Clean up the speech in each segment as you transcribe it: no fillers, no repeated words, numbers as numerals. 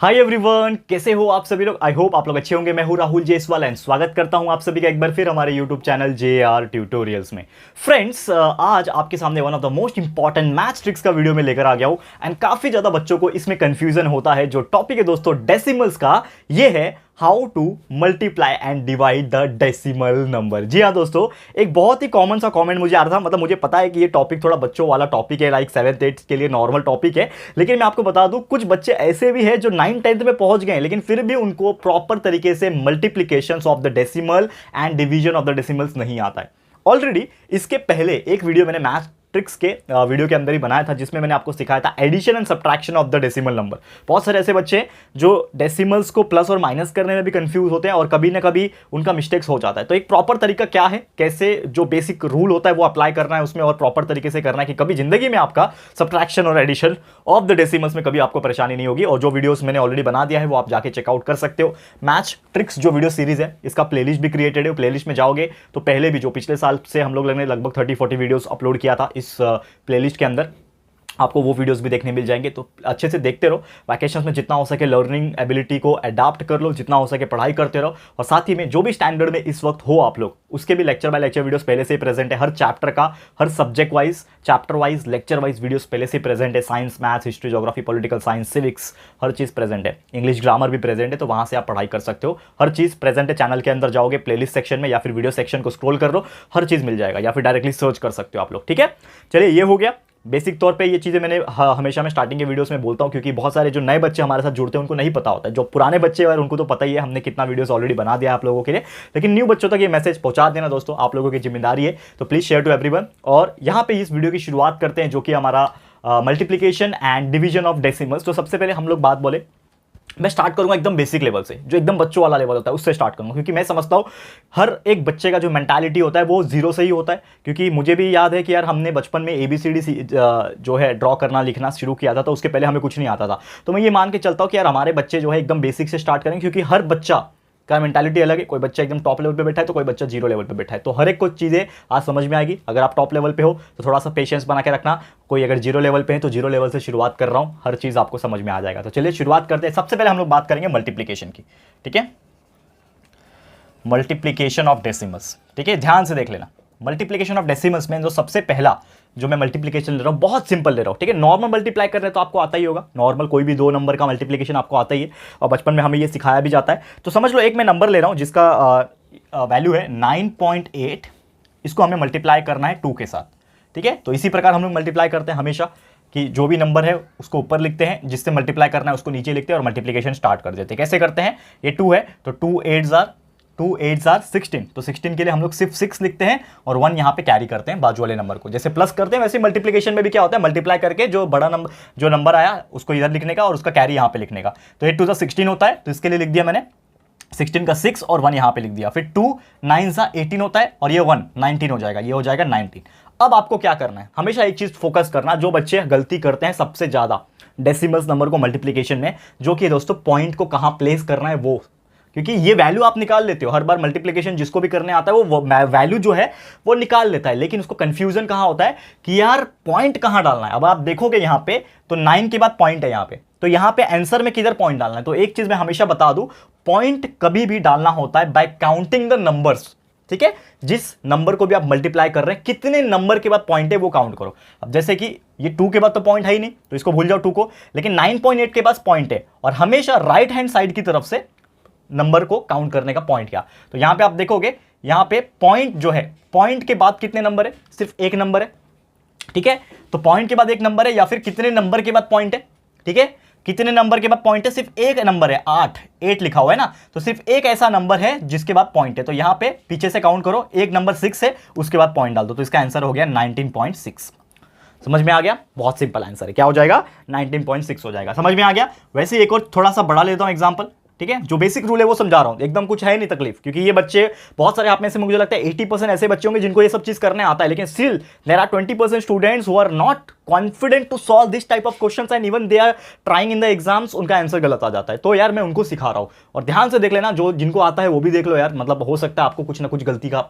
Hi everyone, कैसे हो आप सभी लोग। आई होप आप लोग अच्छे होंगे। मैं हूं राहुल जेसवाल एंड स्वागत करता हूं आप सभी का एक बार फिर हमारे यूट्यूब चैनल JR ट्यूटोरियल्स में। फ्रेंड्स, आज आपके सामने one of the most important maths tricks का वीडियो में लेकर आ गया हूं एंड काफी ज्यादा बच्चों को इसमें कंफ्यूजन होता है। जो टॉपिक है दोस्तों डेसिमल्स का, ये है how to multiply and divide the decimal number. जी हाँ दोस्तों, एक बहुत ही कॉमन सा कमेंट मुझे आ रहा था। मतलब मुझे पता है कि ये टॉपिक थोड़ा बच्चों वाला टॉपिक है, लाइक 7th 8th के लिए नॉर्मल टॉपिक है, लेकिन मैं आपको बता दूं कुछ बच्चे ऐसे भी हैं जो 9th 10th में पहुंच गए लेकिन फिर भी उनको प्रॉपर तरीके से multiplication of the decimal and division of the decimals नहीं आता है। ऑलरेडी इसके पहले एक वीडियो मैंने मैथ ट्रिक्स के वीडियो के अंदर ही बनाया था, जिसमें मैंने आपको सिखाया था addition and subtraction of the decimal number. बहुत सारे ऐसे बच्चे जो डेसिमल्स को प्लस और माइनस करने में भी कंफ्यूज होते हैं और कभी ना कभी उनका मिस्टेक्स हो जाता है। तो एक प्रॉपर तरीका क्या है, कैसे जो बेसिक रूल होता है वो अप्लाई करना है उसमें और प्रॉपर तरीके से करना है कि कभी जिंदगी में आपका सब्ट्रैक्शन और एडिशन ऑफ द डेसिमल्स में कभी आपको परेशानी नहीं होगी। और जो वीडियोस मैंने ऑलरेडी बना दिया है वो आप जाके चेकआउट कर सकते हो। मैथ्स ट्रिक्स जो वीडियो सीरीज है, इसका प्लेलिस्ट भी क्रिएटेड है। प्लेलिस्ट में जाओगे तो पहले भी जो पिछले साल से हम लोग ने लगभग 30-40 वीडियोस अपलोड किया था इस प्लेलिस्ट के अंदर, आपको वो वीडियोस भी देखने मिल जाएंगे। तो अच्छे से देखते रहो। वैकेशंस में जितना हो सके लर्निंग एबिलिटी को अडॉप्ट कर लो, जितना हो सके पढ़ाई करते रहो। और साथ ही में जो भी स्टैंडर्ड में इस वक्त हो आप लोग, उसके भी लेक्चर बाय लेक्चर वीडियोस पहले से ही प्रेजेंट है। हर चैप्टर का, हर subject wise, chapter wise, lecture wise videos पहले से प्रेजेंट है। Science, maths, history, geography, political science, civics, हर चीज़ प्रेजेंट है। इंग्लिश ग्रामर भी प्रेजेंट है, तो वहाँ से आप पढ़ाई कर सकते हो। हर चीज़ प्रेजेंट है। चैनल के अंदर जाओगे, प्लेलिस्ट सेक्शन में या फिर वीडियो सेक्शन को स्क्रॉल कर लो, हर चीज़ मिल जाएगा, या फिर डायरेक्टली सर्च कर सकते हो आप लोग। ठीक है, चलिए ये हो गया। बेसिक तौर पे ये चीज़ें मैंने हमेशा मैं स्टार्टिंग के वीडियोस में बोलता हूँ, क्योंकि बहुत सारे जो नए बच्चे हमारे साथ जुड़ते हैं उनको नहीं पता होता है। जो पुराने बच्चे हैं उनको तो पता ही है, हमने कितना वीडियोस ऑलरेडी बना दिया है आप लोगों के लिए, लेकिन न्यू बच्चों तक ये मैसेज पहुंचा देना दोस्तों आप लोगों की जिम्मेदारी है। तो प्लीज़ शेयर टू एवरीवन। और यहाँ पे इस वीडियो की शुरुआत करते हैं, जो कि हमारा multiplication and division of decimals. तो सबसे पहले हम लोग बात बोले, मैं स्टार्ट करूंगा एकदम बेसिक लेवल से, जो एकदम बच्चों वाला लेवल होता है उससे स्टार्ट करूंगा, क्योंकि मैं समझता हूं हर एक बच्चे का जो मेंटालिटी होता है वो जीरो से ही होता है। क्योंकि मुझे भी याद है कि यार हमने बचपन में ABCD जो है ड्रॉ करना लिखना शुरू किया था, तो उसके पहले हमें कुछ नहीं आता था। तो मैं ये मान के चलता हूँ कि यार हमारे बच्चे जो है एकदम बेसिक से स्टार्ट करेंगे, क्योंकि हर बच्चा का मेंटालिटी अलग है। कोई बच्चा एकदम टॉप लेवल पे बैठा है तो कोई बच्चा जीरो लेवल पे बैठा है। तो हर एक कुछ चीज़ें आज समझ में आएगी। अगर आप टॉप लेवल पे हो तो थोड़ा सा पेशेंस बना के रखना। कोई अगर जीरो लेवल पे है तो जीरो लेवल से शुरुआत कर रहा हूँ, हर चीज़ आपको समझ में आ जाएगा। तो चलिए शुरुआत करते हैं। सबसे पहले हम लोग बात करेंगे मल्टीप्लीकेशन की। ठीक है, मल्टीप्लीकेशन ऑफ डेसिमल्स। ठीक है, ध्यान से देख लेना। मल्टीप्लीकेशन ऑफ डेसिमल्स में जो सबसे पहला जो मैं मल्टीप्लीकेशन ले रहा हूँ, बहुत सिंपल ले रहा हूँ। ठीक है, नॉर्मल मल्टीप्लाई कर रहे हैं तो आपको आता ही होगा। नॉर्मल कोई भी दो नंबर का मल्टीप्लीकेशन आपको आता ही है और बचपन में हमें ये सिखाया भी जाता है। तो समझ लो, एक मैं नंबर ले रहा हूँ जिसका वैल्यू है 9.8। इसको हमें मल्टीप्लाई करना है 2 के साथ। ठीक है, तो इसी प्रकार हम लोग मल्टीप्लाई करते हैं हमेशा, कि जो भी नंबर है उसको ऊपर लिखते हैं, जिससे मल्टीप्लाई करना है उसको नीचे लिखते हैं और मल्टीप्लीकेशन स्टार्ट कर देते हैं। कैसे करते हैं, ये 2 है तो 2 8s are 16। तो 16 के लिए हम लोग सिर्फ 6 लिखते हैं और 1 यहाँ पे कैरी करते हैं बाजू वाले नंबर को। जैसे प्लस करते हैं वैसे मल्टीप्लिकेशन में भी क्या होता है, मल्टीप्लाई करके जो बड़ा नंबर जो नंबर आया उसको इधर लिखने का और उसका कैरी यहाँ पे लिखने का। तो 8 2 16 होता है, तो इसके लिए लिख दिया मैंने 16 का 6 और 1 यहाँ पे लिख दिया। फिर 2 9 18 होता है और ये 1 19 हो जाएगा, ये हो जाएगा 19। अब आपको क्या करना है, हमेशा एक चीज फोकस करना, जो बच्चे गलती करते हैं सबसे ज्यादा डेसिमल्स नंबर को मल्टीप्लीकेशन में, जो कि दोस्तों पॉइंट को कहां प्लेस करना है वो। क्योंकि ये वैल्यू आप निकाल लेते हो, हर बार मल्टीप्लिकेशन जिसको भी करने आता है वो वैल्यू जो है वो निकाल लेता है, लेकिन उसको कंफ्यूजन कहां होता है कि यार पॉइंट कहां डालना है। अब आप देखोगे यहां पे तो 9 के बाद पॉइंट है यहां पे, तो यहां पे आंसर में किधर पॉइंट डालना है। तो एक चीज मैं हमेशा बता दूं, पॉइंट कभी भी डालना होता है बाय काउंटिंग द नंबर्स। ठीक है, जिस नंबर को भी आप मल्टीप्लाई कर रहे हैं कितने नंबर के बाद पॉइंट है वो काउंट करो। अब जैसे कि ये 2 के बाद तो पॉइंट है ही नहीं, तो इसको भूल जाओ 2 को, लेकिन 9.8 के पास पॉइंट है और हमेशा राइट हैंड साइड की तरफ से नंबर को काउंट करने का पॉइंट क्या। तो यहां पे आप देखोगे, यहां पे पॉइंट जो है, पॉइंट के बाद कितने नंबर है, सिर्फ एक नंबर है। ठीक है, तो पॉइंट के बाद एक नंबर है, या फिर कितने नंबर के बाद पॉइंट है। ठीक है, कितने नंबर के बाद पॉइंट है, सिर्फ एक नंबर है, 8 लिखा हुआ है ना, तो सिर्फ एक ऐसा नंबर है जिसके बाद पॉइंट है। तो यहां पे पीछे से काउंट करो, एक नंबर 6 है, उसके बाद पॉइंट डाल दो, तो इसका आंसर हो गया 19.6। समझ में आ गया, बहुत सिंपल आंसर है। क्या हो जाएगा, 19.6 हो जाएगा। समझ में आ गया। वैसे एक और थोड़ा सा बड़ा लेता हूं एग्जांपल, ठीक है, जो बेसिक रूल है वो समझा रहा हूं, एकदम कुछ है नहीं तकलीफ, क्योंकि ये बच्चे बहुत सारे आप में से मुझे लगता है 80% ऐसे बच्चे होंगे जिनको ये सब चीज करने आता है, लेकिन still there are 20% students who are not confident to solve this type of questions and even they are trying in the exams, उनका आंसर गलत आ जाता है। तो यार मैं उनको सिखा रहा हूं, और ध्यान से देख लेना, जो जिनको आता है वो भी देख लो यार, मतलब हो सकता है आपको कुछ ना कुछ गलती का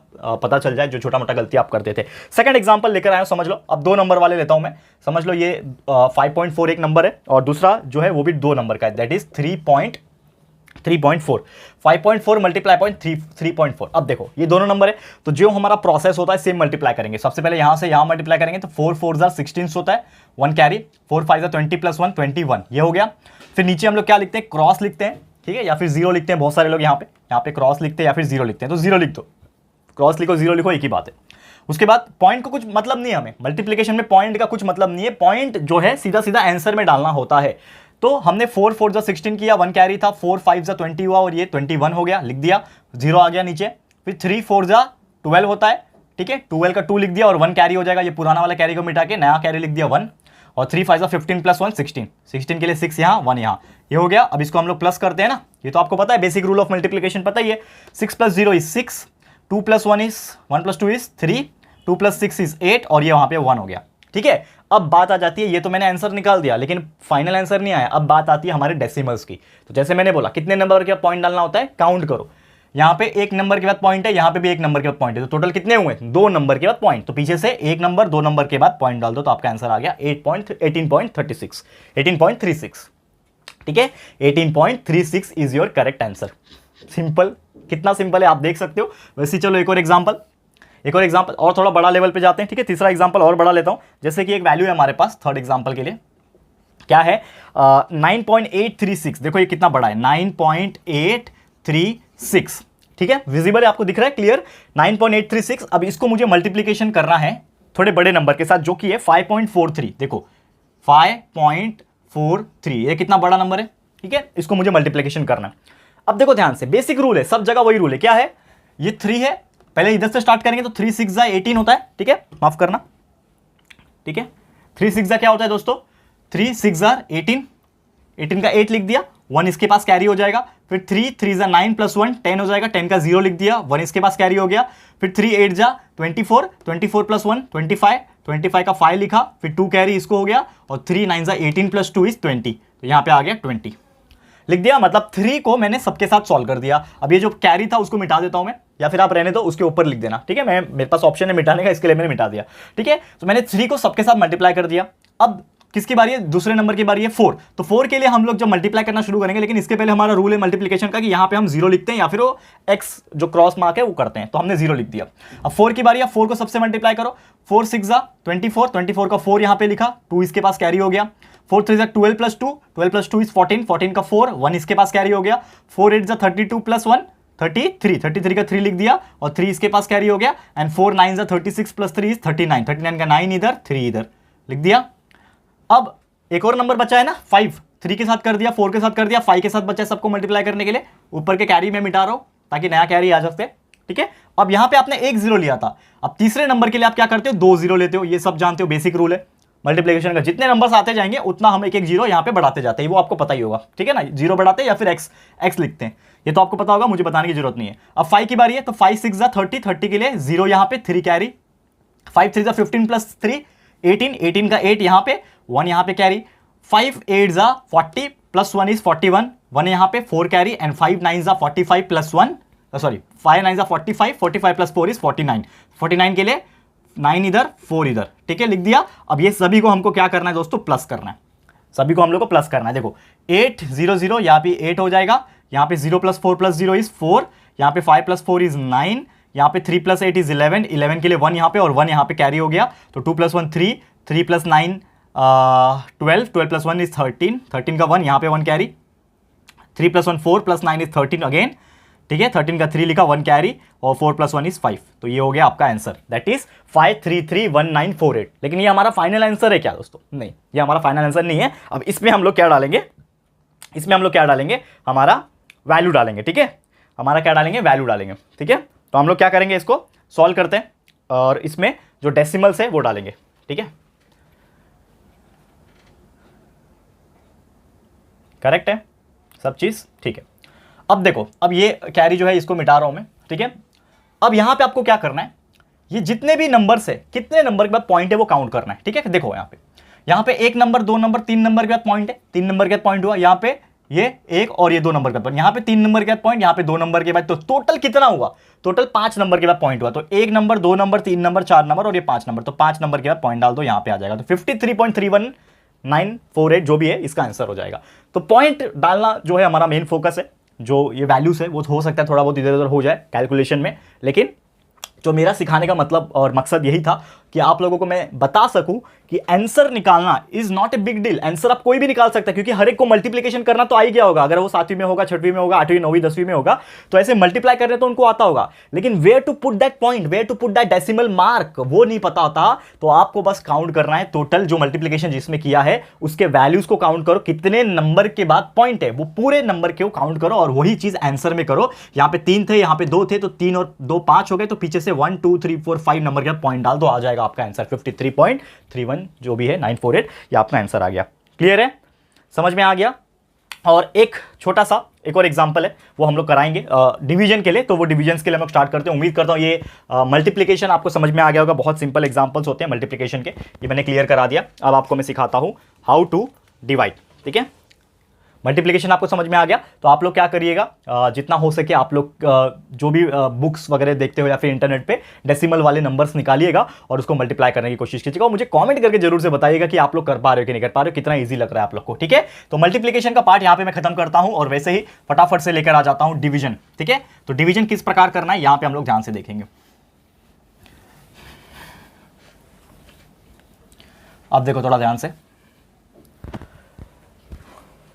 पता चल जाए, जो छोटा मोटा गलती आप करते थे। सेकंड एग्जांपल लेकर आया हूं, समझ लो। अब 2 नंबर वाले लेता हूं मैं, समझ लो ये 5.4 एक नंबर है, और दूसरा जो है वो भी 2 नंबर का है, दैट इज 3.4 5.4 मल्टीप्लाई पॉइंट 3.4। अब देखो ये दोनों नंबर है, तो जो हमारा प्रोसेस होता है सेम मल्टीप्लाई करेंगे। सबसे पहले यहां से यहां मल्टीप्लाई करेंगे, तो 4 4 16 होता है, 1 कैरी, 4 5 20 प्लस 1 21, ये हो गया। फिर नीचे हम लोग क्या लिखते हैं, क्रॉस लिखते हैं, ठीक है, या फिर जीरो लिखते हैं। बहुत सारे लोग यहाँ पे क्रॉस लिखते हैं या फिर जीरो लिखते हैं, तो जीरो लिख दो, क्रॉस लिखो जीरो लिखो, एक ही बात है। उसके बाद पॉइंट को कुछ मतलब नहीं है, हमें मल्टीप्लिकेशन में पॉइंट का कुछ मतलब नहीं है, पॉइंट जो है सीधा सीधा आंसर में डालना होता है। तो हमने 4 4 16 किया, 1 कैरी था, 4 5 20 हुआ, और ये 21 हो गया, लिख दिया, जीरो आ गया नीचे। फिर 3 4 12 होता है, ठीक है, 12 का 2 लिख दिया, और 1 कैरी हो जाएगा, ये पुराना वाला कैरी को मिटा के नया कैरी लिख दिया 1, और 3 5 15 प्लस 1 16, 16 के लिए 6 यहाँ 1 यहाँ, ये हो गया। अब इसको हम लोग प्लस करते हैं ना, ये तो आपको पता है, बेसिक रूल ऑफ मल्टीप्लिकेशन पता ही है। 6 + 0 इज 6, 2 + 1 इज 1 + 2 इज 3, 2 + 6 इज 8, और ये वहां पे 1 हो गया, ठीक है। अब बात आ जाती है, ये तो मैंने आंसर निकाल दिया, लेकिन फाइनल आंसर नहीं आया। अब बात आती है हमारे डेसिमल्स की। तो जैसे मैंने बोला, कितने नंबर के बाद पॉइंट डालना होता है, काउंट करो। यहाँ पे 1 नंबर के बाद पॉइंट है, यहाँ पे भी 1 नंबर के बाद पॉइंट है, तो टोटल कितने हुए, 2 नंबर के बाद पॉइंट। तो पीछे से 1 नंबर 2 नंबर के बाद पॉइंट डाल दो, तो आपका आंसर आ गया 18.36, ठीक है, 18.36 is your correct answer. Simple, कितना सिंपल है आप देख सकते हो। वैसे चलो एक और एग्जांपल और थोड़ा बड़ा लेवल पे जाते हैं, ठीक है। तीसरा एग्जांपल और बड़ा लेता हूं, जैसे कि एक वैल्यू है हमारे पास थर्ड एग्जांपल के लिए, क्या है 9.836। देखो ये कितना बड़ा है, 9.836, ठीक है, विजिबल है, आपको दिख रहा है, क्लियर, 9.836। अब इसको मुझे मल्टीप्लीकेशन करना है थोड़े बड़े नंबर के साथ, जो कि है 5.43। देखो 5.43, ये कितना बड़ा नंबर है, ठीक है, इसको मुझे मल्टीप्लीकेशन करना है। अब देखो ध्यान से, बेसिक रूल है, सब जगह वही रूल है, क्या है, ये 3 है, पहले इधर से स्टार्ट करेंगे, तो 3 6 18 होता है, ठीक है, माफ करना, ठीक है, 3 6 क्या होता है दोस्तों, 3 6 18, 18 का 8 लिख दिया, 1 इसके पास कैरी हो जाएगा। फिर 3 3 9 + 1 10 हो जाएगा, 10 का 0 लिख दिया, 1 इसके पास कैरी हो गया। फिर 3 8 24, 24 + 1 25, 25 का 5 लिखा, फिर 2 कैरी इसको हो गया, और 3 9 18 + 2 इज 20, तो यहां पे आ गया 20 लिख दिया। मतलब 3 को मैंने सबके साथ सॉल्व कर दिया। अब ये जो कैरी था उसको मिटा देता हूं मैं, या फिर आप रहने दो, उसके ऊपर लिख देना, ठीक है, मेरे पास ऑप्शन है मिटाने का, इसके लिए मैंने मिटा दिया, ठीक है। तो मैंने 3 को सबके साथ मल्टीप्लाई कर दिया। अब किसकी बारी है, दूसरे नंबर की बारी है 4। तो 4 के लिए हम लोग जब मल्टीप्लाई करना शुरू करेंगे, लेकिन इसके पहले हमारा रूल है मल्टीप्लिकेशन का कि यहां पे हम 0 लिखते हैं, या फिर वो x जो क्रॉस मार्क है वो करते हैं, तो हमने 0 लिख दिया। अब 4 की बारी है, 4 को सबसे मल्टीप्लाई करो, 4 6 24, 24 का 4 यहां पे लिखा, 2 इसके पास कैरी हो गया, 4 3 12 + 2, 12 + 2 इज 14, 14 का 4, 1 इसके पास कैरी हो गया, 4 8 32 + 1 33, 33 का 3 लिख दिया, और 3 इसके पास कैरी हो गया, एंड 4 9 36 + 3 इज 39, 39 का 9 इधर, 3 इधर लिख दिया। अब एक और नंबर बचा है ना 5, 3 के साथ कर दिया, 4 के साथ कर दिया, 5 के साथ बचा है सबको मल्टीप्लाई करने के लिए, ऊपर के कैरी में मिटा रहा हूं ताकि नया कैरी आ जाते, ठीक है। अब यहां पे आपने 1 0 लिया था, अब तीसरे नंबर के लिए आप क्या करते हो, 2 0 लेते हो, ये सब जानते हो, बेसिक रूल है मल्टीप्लिकेशन का। जितने नंबर्स आते जाएंगे उतना हम एक एक 0 यहां पे बढ़ाते जाते हैं, वो आपको पता ही होगा, ठीक है ना, 0 बढ़ाते हैं या फिर x लिखते हैं, ये तो आपको पता होगा, मुझे बताने की जरूरत नहीं है। अब 5 की बारी है, तो 5 6 30, 30 के लिए 0 यहां पे, 3 कैरी, 5 3 15 + 3 18, 18 का 8 यहां पे, 1 यहां पे कैरी, 5 8 40 + 1 इज 41, 1 यहां पे, 4 कैरी, एंड 5 9 45 + 1, सॉरी 5 9 45, 45 + 4 इज 49, 49 के लिए 9 इधर 4 इधर, ठीक है, लिख दिया। अब ये सभी को हमको क्या करना है दोस्तों, प्लस करना है, सभी को हम लोग को प्लस करना है। देखो 8 0 0 यहाँ पे 8 हो जाएगा, यहाँ पे 0 + 4 + 0 इज 4, यहाँ पे 5 + 4 इज 9, यहाँ पे 3 + 8 इज 11, 11 के लिए 1 यहाँ पे, और 1 यहाँ पे कैरी हो गया, तो 2 + 1 3, 3 + 9 12, 12 + 1 इज 13, 13 का 1 यहाँ पे 1 कैरी, 3 + 1 4 + 9 इज 13 अगेन, ठीक है, 13 का 3 लिखा, 1 कैरी, और 4 + 1 इज 5, तो ये हो गया आपका आंसर, दैट इज 5331948। लेकिन ये हमारा फाइनल आंसर है क्या दोस्तों, नहीं, ये हमारा फाइनल आंसर नहीं है। अब इसमें हम लोग क्या डालेंगे, हमारा वैल्यू डालेंगे, ठीक है, हमारा क्या डालेंगे, वैल्यू डालेंगे, ठीक है। तो हम लोग क्या करेंगे, इसको सॉल्व करते हैं, और इसमें जो डेसिमल्स है वो डालेंगे, ठीक है, करेक्ट है सब चीज, ठीक है। अब देखो, अब ये कैरी जो है इसको मिटा रहा हूं मैं, ठीक है। अब यहां पे आपको क्या करना है, ये जितने भी नंबर से कितने नंबर के बाद पॉइंट है वो काउंट करना है, ठीक है। देखो यहां पे 1 नंबर, 2 नंबर, 3 नंबर के बाद पॉइंट है, 3 नंबर के बाद पॉइंट हुआ, यहां पे ये 1 और ये 2 नंबर के बाद, यहां पे 3 नंबर के बाद पॉइंट, यहां पे 2 नंबर के बाद, तो टोटल कितना हुआ, टोटल 5 नंबर के बाद पॉइंट हुआ। तो 1 नंबर, 2 नंबर, 3 नंबर, 4 नंबर और ये 5 नंबर, तो 5 नंबर के बाद पॉइंट डाल दो, यहां पे आ जाएगा। तो 53.31948 जो भी है इसका आंसर हो जाएगा। तो पॉइंट डालना जो है हमारा मेन फोकस है। जो ये वैल्यूज है वो हो सकता है थोड़ा बहुत इधर उधर हो जाए कैलकुलेशन में, लेकिन जो मेरा सिखाने का मतलब और मकसद यही था कि आप लोगों को मैं बता सकूं कि आंसर निकालना is not a big deal. Answer आप कोई भी निकाल सकता है, क्योंकि हर एक को मल्टीप्लिकेशन करना तो आ ही गया होगा। अगर वो 7वीं में होगा, 6वीं में होगा, 8वीं, 9वीं, 10वीं में होगा, तो ऐसे मल्टीप्लाई करने तो उनको आता होगा, लेकिन where to put that point, where to put that decimal mark, वो नहीं पता होता। तो आपको बस काउंट करना है, टोटल जो मल्टीप्लिकेशन जिसमें किया है उसके वैल्यूज को काउंट करो, कितने नंबर के बाद पॉइंट है वो पूरे नंबर को काउंट करो और वही चीज आंसर में करो। यहां पे 3 थे, यहां पे 2 थे, तो 3 और 2 5 हो गए, तो पीछे से 1 2 3 4 5 नंबर का पॉइंट डाल दो, आ जाएगा आपका आंसर 53.31 जो भी है 948, ये आपका आंसर आ गया। क्लियर है, समझ में आ गया। और एक छोटा सा एक और एग्जांपल है वो हम लोग कराएंगे डिवीजन के लिए, तो वो डिवीजन के लिए हम लोग स्टार्ट करते हैं। उम्मीद करता हूं ये मल्टीप्लिकेशन आपको समझ में आ गया होगा। बहुत सिंपल एग्जांपल्स होते हैं मल्टीप्लिकेशन के, ये मैंने क्लियर करा दिया। अब आपको मैं सिखाता हूं हाउ टू डिवाइड, ठीक है। मल्टीप्लिकेशन आपको समझ में आ गया, तो आप लोग क्या करिएगा, जितना हो सके आप लोग जो भी बुक्स वगैरह देखते हो या फिर इंटरनेट पे डेसिमल वाले नंबर्स निकालिएगा और उसको मल्टीप्लाई करने की कोशिश कीजिएगा। और मुझे कमेंट करके जरूर से बताइएगा कि आप लोग कर पा रहे हो कि नहीं कर पा रहे हो, कितना ईजी लग रहा है आप लोग को, ठीक है। तो मल्टीप्लिकेशन का पार्ट यहाँ पे मैं खत्म करता हूँ और वैसे ही फटाफट से लेकर आ जाता हूँ डिवीजन, ठीक है। तो डिवीजन किस प्रकार करना है यहाँ पे हम लोग ध्यान से देखेंगे। अब देखो थोड़ा ध्यान से,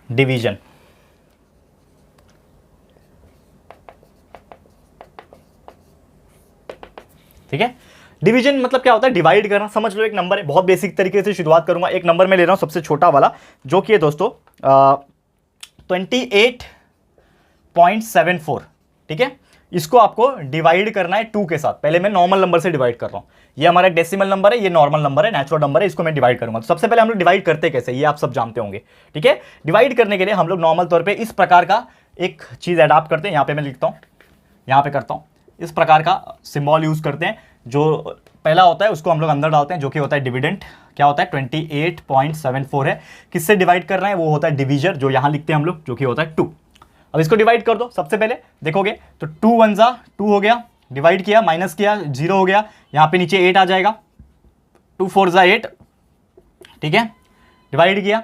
डिवीजन, ठीक है। डिवीजन मतलब क्या होता है, डिवाइड करना। समझ लो एक नंबर है, बहुत बेसिक तरीके से शुरुआत करूंगा। एक नंबर में ले रहा हूं सबसे छोटा वाला, जो कि है दोस्तों 28.74, ठीक है। इसको आपको डिवाइड करना है 2 के साथ। पहले मैं नॉर्मल नंबर से डिवाइड कर रहा हूं, ये हमारा डेसिमल नंबर है, ये नॉर्मल नंबर है, नेचुरल नंबर है, इसको मैं डिवाइड करूंगा। तो सबसे पहले हम लोग डिवाइड करते कैसे, ये आप सब जानते होंगे, ठीक है। डिवाइड करने के लिए हम लोग नॉर्मल तौर पे इस प्रकार का एक चीज अडॉप्ट करते हैं। यहां पे मैं लिखता हूं, यहां पे करता हूं, इस प्रकार का सिंबल यूज करते हैं। जो पहला होता है उसको हम लोग अंदर डालते हैं, जो कि होता है डिविडेंड। क्या होता है, 28.74 है। किससे डिवाइड कर रहे हैं, वो होता है डिवीजर, जो यहां लिखते हैं हम लोग, जो कि होता है 2। अब इसको डिवाइड कर दो। सबसे पहले देखोगे तो 2 1 जा 2 हो गया, डिवाइड किया, माइनस किया, 0 हो गया। यहां पे नीचे 8 आ जाएगा, 2 4 जा 8, ठीक है। डिवाइड किया,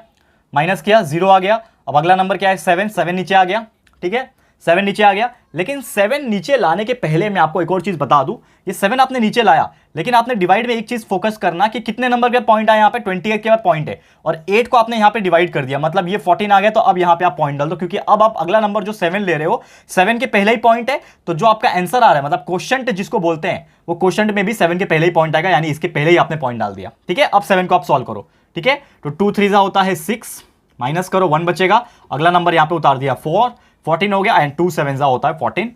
माइनस किया, 0 आ गया। अब अगला नंबर क्या है, 7 7 नीचे आ गया, ठीक है। 7 नीचे आ गया, लेकिन 7 नीचे लाने के पहले मैं आपको एक और चीज बता दूं। ये 7 आपने नीचे लाया, लेकिन आपने डिवाइड में एक चीज फोकस करना कि कितने नंबर के पॉइंट आए। यहाँ पे 28 के बाद पॉइंट है और 8 को आपने यहाँ पे डिवाइड कर दिया, मतलब ये 14 आ गया। तो अब यहाँ पे आप पॉइंट डाल दो, क्योंकि अब आप अगला नंबर जो 7 ले रहे हो, 7 के पहले ही पॉइंट है। तो जो आपका आंसर आ रहा है, मतलब क्वोशंट जिसको बोलते हैं, वो क्वोशंट में भी 7 के पहले ही पॉइंट आएगा, यानी इसके पहले ही आपने पॉइंट डाल दिया, ठीक है। अब 7 को आप सॉल्व करो, ठीक है। तो 2 3 जा होता है 6, माइनस करो 1 बचेगा। अगला नंबर यहाँ पे उतार दिया 4, 14 हो गया, एंड 2 7 जा होता है 14,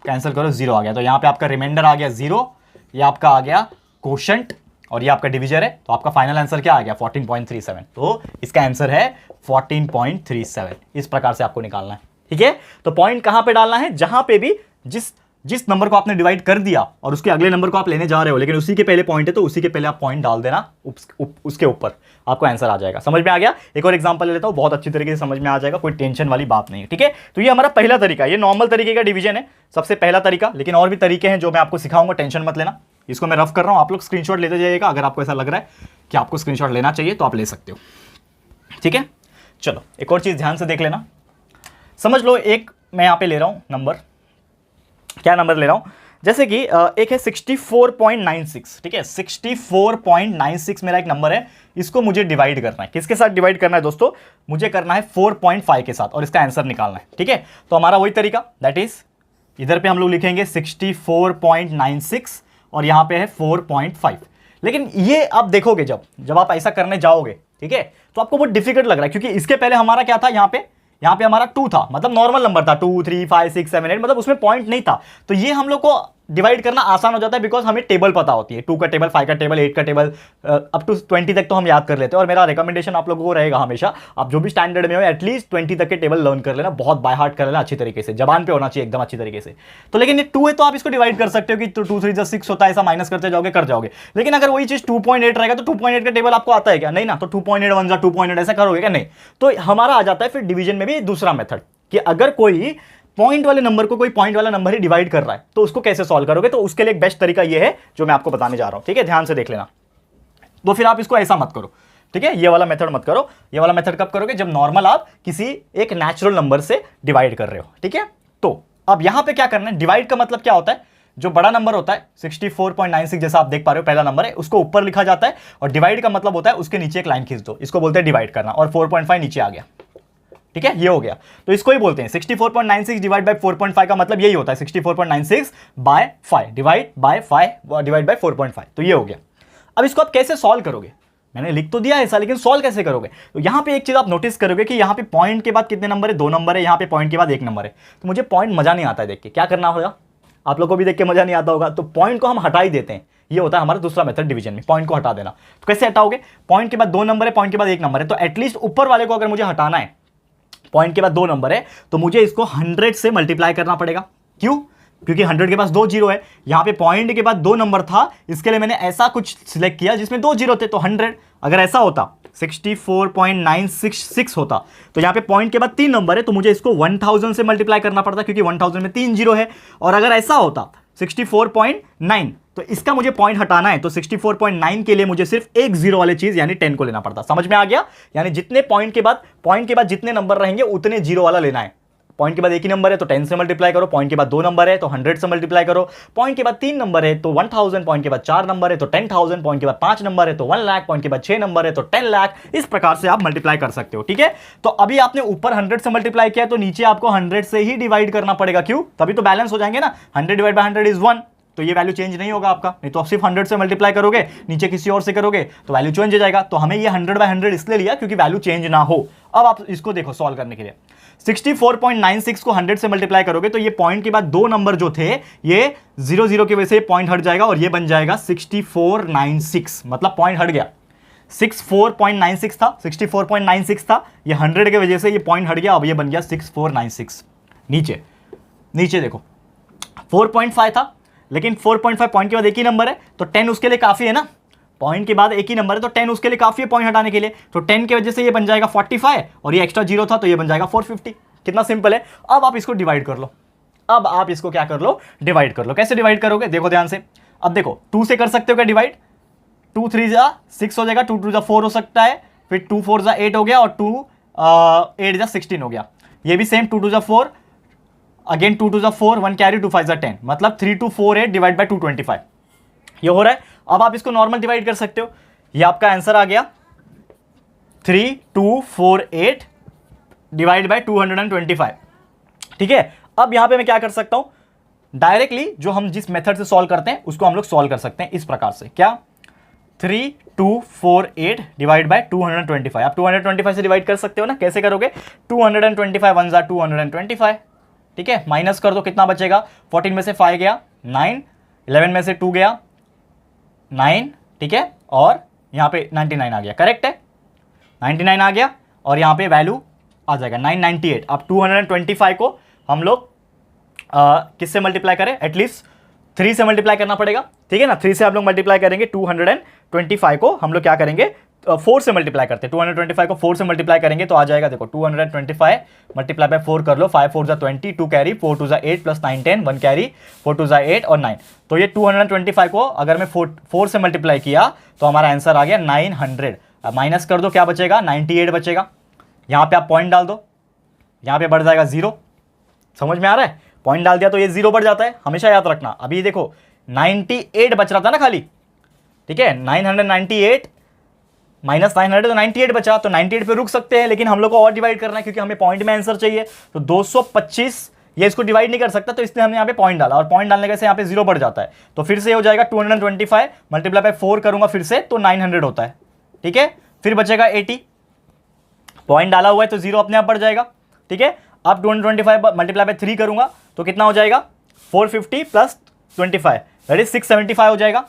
कैंसिल करो 0 आ गया। तो यहाँ पे आपका रिमाइंडर आ गया 0, ये आपका आ गया क्वोशंट और ये आपका डिवीजर है। तो आपका फाइनल आंसर क्या आ गया, 14.37। तो इसका आंसर है 14.37। इस प्रकार से आपको निकालना है, ठीक है। तो पॉइंट कहां पे डालना है, जहां पे भी जिस नंबर को आपने डिवाइड कर दिया और उसके अगले नंबर को आप लेने जा रहे हो, लेकिन उसी के पहले पॉइंट है, तो उसी के पहले आप पॉइंट डाल देना, उसके ऊपर आपको आंसर आ जाएगा। समझ में आ गया। एक और एग्जांपल ले लेता हूं, बहुत अच्छी तरीके से समझ में आ जाएगा, कोई टेंशन वाली बात नहीं है, ठीक है। तो ये हमारा पहला तरीका, ये नॉर्मल तरीके का डिवीजन है, सबसे पहला तरीका। लेकिन और भी तरीके हैं जो मैं आपको सिखाऊंगा, टेंशन मत लेना। इसको मैं रफ कर रहा हूं, आप लोग स्क्रीनशॉट लेते जाइएगा। अगर आपको ऐसा लग रहा है कि आपको स्क्रीनशॉट लेना चाहिए तो आप ले सकते हो, ठीक है। चलो एक और चीज ध्यान से देख लेना। समझ लो एक मैं यहां पे ले रहा हूं नंबर, क्या नंबर ले रहा हूं, जैसे कि एक है 64.96, ठीक है। 64.96 मेरा एक नंबर है, इसको मुझे डिवाइड करना है। किसके साथ डिवाइड करना है दोस्तों, मुझे करना है 4.5 के साथ, और इसका आंसर निकालना है, ठीक है। तो हमारा वही तरीका, दैट इज इधर पे हम लोग लिखेंगे 64.96 और यहां पे है 4.5। लेकिन ये आप देखोगे जब आप ऐसा करने जाओगे, ठीक है, तो आपको बहुत डिफिकल्ट लग रहा है, क्योंकि इसके पहले हमारा क्या था, यहां पे हमारा 2 था, मतलब नॉर्मल नंबर था, 2 3 5 6 7 8, मतलब उसमें पॉइंट नहीं था। तो ये हम लोग को डिवाइड करना आसान हो जाता है बिकॉज हमें टेबल पता होती है, 2 का टेबल, 5 का टेबल, 8 का टेबल, अप टू 20 तक तो हम याद कर लेते हैं। और मेरा रिकमेंडेशन आप लोगों को रहेगा हमेशा, आप जो भी स्टैंडर्ड में हो एटलीस्ट 20 तक के टेबल लर्न कर लेना, बहुत बाय हार्ट कर लेना अच्छी तरीके से, जबान पे होना चाहिए एकदम अच्छी तरीके से। तो लेकिन ये 2 है तो आप इसको डिवाइड कर सकते हो कि 2 3 जा 6 होता है, ऐसा माइनस करते जाओगे, कर जाओगे। लेकिन अगर वही चीज 2.8 रहेगा तो 2.8 का टेबल आपको आता है क्या? नहीं ना। तो 2.8 1 जा 2.8 ऐसा करोगे क्या? नहीं। तो हमारा आ जाता है फिर डिवीजन में भी दूसरा मेथड कि अगर कोई पॉइंट वाले नंबर को कोई पॉइंट वाला नंबर ही डिवाइड कर रहा है तो उसको कैसे सॉल्व करोगे। तो उसके लिए एक बेस्ट तरीका ये है जो मैं आपको बताने जा रहा हूं, ठीक है, ध्यान से देख लेना। तो फिर आप इसको ऐसा मत करो, ठीक है, ये वाला मेथड मत करो। ये वाला मेथड कब करोगे? जब नॉर्मल आप किसी एक नेचुरल नंबर से डिवाइड कर रहे हो, ठीक है। तो अब यहां पे क्या करना है, डिवाइड का मतलब क्या होता है, जो बड़ा नंबर होता है 64.96 जैसा आप देख पा रहे हो, पहला नंबर है, उसको ऊपर लिखा जाता है, और डिवाइड का मतलब होता है उसके नीचे एक लाइन खींच दो, इसको बोलते हैं डिवाइड करना, और 4.5 नीचे आ गया, ठीक है, ये हो गया। तो इसको ही बोलते हैं 64.96 डिवाइड बाय 4.5 का मतलब यही होता है 64.96 by 5 divide by 5 divide by 4.5। तो ये हो गया। अब इसको आप कैसे सॉल्व करोगे? मैंने लिख तो दिया ऐसा, लेकिन सॉल्व कैसे करोगे? तो यहां पे एक चीज आप नोटिस करोगे कि यहां पे पॉइंट के बाद कितने नंबर है? 2 नंबर है। यहां पे पॉइंट के बाद 1 नंबर है। तो मुझे पॉइंट मजा नहीं आता है देख के, क्या करना होगा? आप लोगों को भी देख के मजा नहीं आता होगा, तो पॉइंट को हम हटा ही देते हैं। ये होता है हमारा दूसरा मेथड डिवीजन में, पॉइंट को हटा देना। तो कैसे हटाओगे? पॉइंट के बाद 2 नंबर है, पॉइंट के बाद 1 नंबर है, तो एटलीस्ट ऊपर वाले को अगर मुझे हटाना है, पॉइंट के बाद 2 नंबर है, तो मुझे इसको 100 से मल्टीप्लाई करना पड़ेगा। क्यों? क्योंकि 100 के पास 2 जीरो है। यहां पे पॉइंट के बाद 2 नंबर था, इसके लिए मैंने ऐसा कुछ सिलेक्ट किया जिसमें 2 जीरो थे, तो 100। अगर ऐसा होता 64.966 होता, तो यहां पे पॉइंट के बाद 3 नंबर है, तो मुझे इसको 1000 से मल्टीप्लाई करना पड़ता, क्योंकि 1000 में 3 जीरो है। और अगर ऐसा होता 64.9, तो इसका मुझे पॉइंट हटाना है, तो 64.9 के लिए मुझे सिर्फ एक जीरो वाली चीज यानी 10 को लेना पड़ता। समझ में आ गया? यानी जितने पॉइंट के बाद जितने नंबर रहेंगे उतने जीरो वाला लेना है। पॉइंट के बाद एक ही नंबर है तो 10 से मल्टीप्लाई करो, पॉइंट के बाद 2 नंबर है तो 100 से मल्टीप्लाई करो, पॉइंट के बाद 3 नंबर है तो 1000, पॉइंट के बाद 4 नंबर है तो 10,000, पॉइंट के बाद 5 नंबर है तो 1 लाख, पॉइंट के बाद 6 नंबर है तो 10 लाख। इस प्रकार से आप मल्टीप्लाई कर सकते हो, ठीक है। तो अभी आपने ऊपर 100 से मल्टीप्लाई किया, तो नीचे आपको 100 से ही डिवाइड करना पड़ेगा। क्यों? तभी तो बैलेंस हो जाएंगे ना। 100 डिवाइड बाय 100 इज 1, तो ये वैल्यू चेंज नहीं होगा आपका। नहीं तो आप सिर्फ 100 से मल्टीप्लाई करोगे, नीचे किसी और से करोगे तो वैल्यू चेंज हो जाएगा। तो हमें ये 100 बाय 100 इसलिए लिया क्योंकि वैल्यू चेंज ना हो। अब आप इसको देखो सॉल्व करने के लिए, 64.96 को 100 से मल्टीप्लाई करोगे तो ये पॉइंट के बाद 2 नंबर जो थे ये 0 0 की वजह से पॉइंट हट जाएगा, और ये बन जाएगा 6496, मतलब पॉइंट हट गया। 64.96 था, 64.96 था, ये 100 के वजह से ये पॉइंट हट गया, अब ये बन गया 6496। नीचे देखो 4.5 था, लेकिन 4.5 पॉइंट के बाद एक ही नंबर है तो 10 उसके लिए काफी है ना। पॉइंट के बाद एक ही नंबर है तो 10 उसके लिए काफी है पॉइंट हटाने के लिए। तो 10 की वजह से ये बन जाएगा 45, और ये एक्स्ट्रा जीरो था तो ये बन जाएगा 450। कितना सिंपल है। अब आप इसको डिवाइड कर लो। अब आप इसको क्या कर लो? डिवाइड कर लो। कैसे डिवाइड करोगे? देखो ध्यान से। अब देखो 2 से कर सकते हो क्या डिवाइड? 2 3 जा 6 हो जाएगा, 2 2 जा 4 हो सकता है, फिर 2 4 जा 8 हो गया, और 2 8 जा 16 हो गया। ये भी सेम 2 2 जा 4, अगेन 2 2 जा 4, 1 कैरी, 2 5 जा 10, मतलब 3248 डिवाइड बाय 225 ये हो रहा है। अब आप इसको नॉर्मल डिवाइड कर सकते हो। ये आपका आंसर आ गया 3248 डिवाइड बाय 225, ठीक है। अब यहां पे मैं क्या कर सकता हूं? डायरेक्टली जो हम जिस मेथड से सॉल्व करते हैं उसको हम लोग सॉल्व कर सकते हैं इस प्रकार से। क्या? 3248 डिवाइड बाय 225। आप 225 से डिवाइड कर सकते हो ना। कैसे करोगे? 225 1 जा 225, ठीक है, माइनस कर दो, कितना बचेगा? 14 में से 5 गया 9, 11 में से 2 गया 9, ठीक है, और यहां पे 99 आ गया। करेक्ट है, 99 आ गया, और यहां पे वैल्यू आ जाएगा 998। अब 225 को हम लोग किससे मल्टीप्लाई करें? एटलीस्ट 3 से मल्टीप्लाई करना पड़ेगा, ठीक है ना। 3 से आप लोग मल्टीप्लाई करेंगे। 225 को हम लोग क्या करेंगे? 4 से मल्टीप्लाई करते हैं। 225 को 4 से मल्टीप्लाई करेंगे तो आ जाएगा, देखो 225 मल्टीप्लाई बाय 4 कर लो, 5 4 जा 20, 2 कैरी, 4 2 जा 8 प्लस 9 10, 1 कैरी, 4 2 जा 8 और 9। तो ये 225 को अगर मैं 4 से मल्टीप्लाई किया तो हमारा आंसर आ गया 900। अब माइनस कर दो, क्या बचेगा? 98 बचेगा। यहां पे आप पॉइंट डाल दो, यहां पे बढ़ जाएगा 0। समझ में आ रहा है? पॉइंट डाल दिया तो ये 0 बढ़ जाता है, हमेशा याद रखना। अभी देखो 98 बच रहा था ना खाली, ठीक है, 998 माइनस 900 तो 98 बचा, तो 98 पे रुक सकते हैं, लेकिन हम लोग को और डिवाइड करना है क्योंकि हमें पॉइंट में आंसर चाहिए। तो 225 ये इसको डिवाइड नहीं कर सकता, तो इसलिए हमने यहाँ पे पॉइंट डाला, और पॉइंट डालने से यहाँ पे 0 बढ़ जाता है। तो फिर से हो जाएगा 225 मल्टीप्लाई बाय 4 करूंगा फिर से, तो 900 होता है, ठीक है। फिर बचेगा 80, पॉइंट डाला हुआ है तो 0 अपने आप बढ़ जाएगा, ठीक है। अब 225 मल्टीप्लाई बाय 3 करूंगा तो कितना हो जाएगा? 450 प्लस 25, दैट इज 675 हो जाएगा।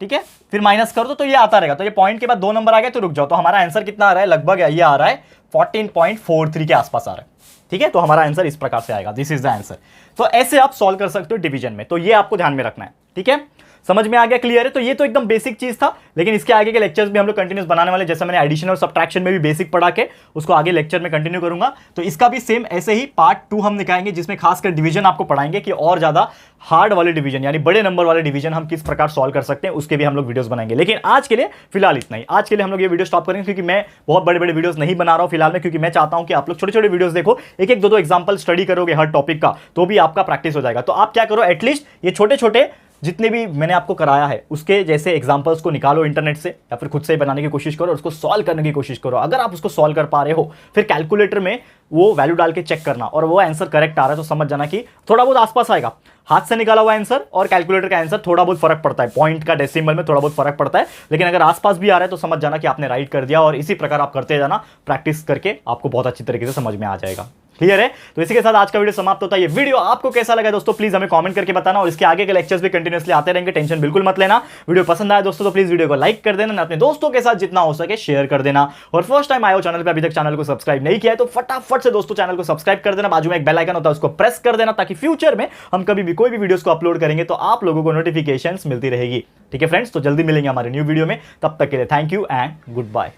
ठीक है, फिर माइनस कर दो तो ये आता रहेगा। तो ये पॉइंट के बाद 2 नंबर आ गए तो रुक जाओ। तो हमारा आंसर कितना आ रहा है, लगभग ये आ रहा है 14.43 के आसपास आ रहा है। ठीक है, तो हमारा आंसर इस प्रकार से आएगा, दिस इज द आंसर। तो ऐसे आप सॉल्व कर सकते हो डिवीजन में, तो ये आपको ध्यान में रखना है। ठीक है, समझ में आ गया, क्लियर है। तो ये तो एकदम बेसिक चीज था, लेकिन इसके आगे के लेक्चर्स भी हम लोग कंटिन्यूस बनाने वाले, जैसे मैंने एडिशन और सब्ट्रैक्शन में भी बेसिक पढ़ा के उसको आगे लेक्चर में कंटिन्यू करूंगा। तो इसका भी सेम ऐसे ही पार्ट 2 हम निकालेंगे, जिसमें खासकर डिवीजन आपको पढ़ाएंगे कि और ज्यादा हार्ड वाले डिवीजन यानी बड़े नंबर वाले डिवीजन हम किस प्रकार सॉल्व कर सकते हैं, उसके भी हम लोग वीडियोस बनाएंगे। लेकिन आज के लिए फिलहाल इतना ही। आज के लिए हम लोग ये वीडियो स्टॉप करेंगे, क्योंकि मैं बहुत बड़े बड़े वीडियोस नहीं बना रहा हूं फिलहाल में, क्योंकि मैं चाहता हूं कि आप लोग छोटे छोटे वीडियोस देखो, एक एक दो दो एग्जांपल स्टडी करोगे हर टॉपिक का, तो भी आपका प्रैक्टिस हो जाएगा। तो आप क्या करो, एटलीस्ट ये छोटे छोटे जितने भी मैंने आपको कराया है उसके जैसे एग्जांपल्स को निकालो इंटरनेट से, या फिर खुद से बनाने की कोशिश करो और उसको सॉल्व करने की कोशिश करो। अगर आप उसको सॉल्व कर पा रहे हो, फिर कैलकुलेटर में वो वैल्यू डाल के चेक करना और वो आंसर करेक्ट आ रहा है, तो समझ जाना कि थोड़ा बहुत आसपास आएगा। हाथ से निकाला हुआ आंसर और कैलकुलेटर का आंसर थोड़ा बहुत फर्क पड़ता है, पॉइंट का डेसिमल में थोड़ा बहुत फर्क पड़ता है, लेकिन अगर आसपास भी आ रहा है तो समझ जाना कि आपने राइट कर दिया। और इसी प्रकार आप करते जाना, प्रैक्टिस करके आपको बहुत अच्छी तरीके से समझ में आ जाएगा। क्लियर है। तो इसी के साथ आज का वीडियो समाप्त होता है। ये वीडियो आपको कैसा लगा दोस्तों, प्लीज हमें कमेंट करके बताना, और इसके आगे के लेक्चर्स भी कंटिन्यूअसली आते रहेंगे, टेंशन बिल्कुल मत लेना। वीडियो पसंद आया दोस्तों तो प्लीज वीडियो को लाइक कर देना, अपने दोस्तों के साथ जितना हो सके शेयर कर देना, और फर्स्ट टाइम आए हो चैनल पे, अभी तक चैनल को सब्सक्राइब नहीं किया है तो फटाफट से दोस्तों चैनल को सब्सक्राइब कर देना। बाजू में एक बेल आइकन होता है, उसको प्रेस कर देना, ताकि फ्यूचर में हम कभी भी कोई भी वीडियोस को अपलोड करेंगे तो आप लोगों को नोटिफिकेशंस मिलती रहेगी। ठीक है फ्रेंड्स, तो जल्दी मिलेंगे हमारे न्यू वीडियो में, तब तक के लिए thank you and good bye.